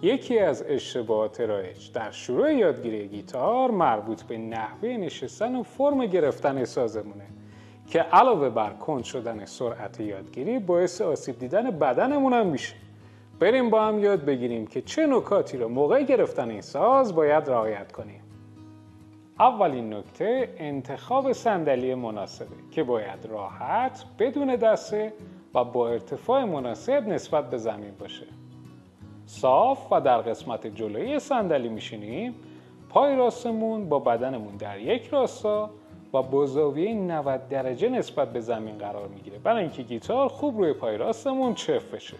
یکی از اشتباهات رایج در شروع یادگیری گیتار مربوط به نحوه نشستن و فرم گرفتن سازمونه که علاوه بر کند شدن سرعت یادگیری باعث آسیب دیدن بدنمون هم میشه. بریم با هم یاد بگیریم که چه نکاتی رو موقع گرفتن این ساز باید رعایت کنیم. اولین نکته انتخاب صندلی مناسبه که باید راحت، بدون دسته و با ارتفاع مناسب نسبت به زمین باشه. صاف و در قسمت جلویی صندلی میشینیم، پای راستمون با بدنمون در یک راستا و با زاویه 90 درجه نسبت به زمین قرار میگیره برای اینکه گیتار خوب روی پای راستمون چف بشه.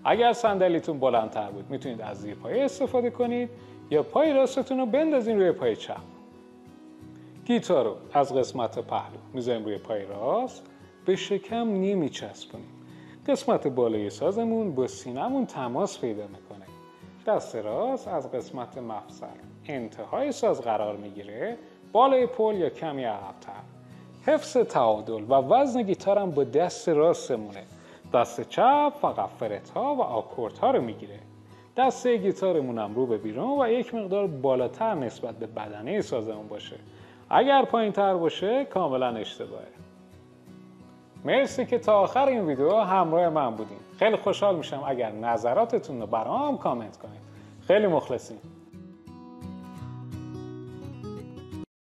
اگر صندلیتون بلندتر بود میتونید از زیر پایه استفاده کنید یا پای راستتون رو بندازین روی پای چپ. گیتار رو از قسمت پهلو میذاریم روی پای راست، به شکم نمیچسبونیم. قسمت بالای سازمون با سینمون تماس پیدا میکنه. دست راست از قسمت مفصل انتهای ساز قرار میگیره، بالای پل یا کمی عقب‌تر. حفظ تعادل و وزن گیتارم با دست راستمونه. دست چپ فقط فرت‌ها و آکوردها رو میگیره. دسته گیتارمون هم رو به بیرون و یک مقدار بالاتر نسبت به بدنه سازمون باشه. اگر پایین‌تر باشه کاملا اشتباهه. مرسی که تا آخر این ویدیو همراه من بودین. خیلی خوشحال میشم اگر نظراتتون رو برام کامنت کنید. خیلی مخلصیم.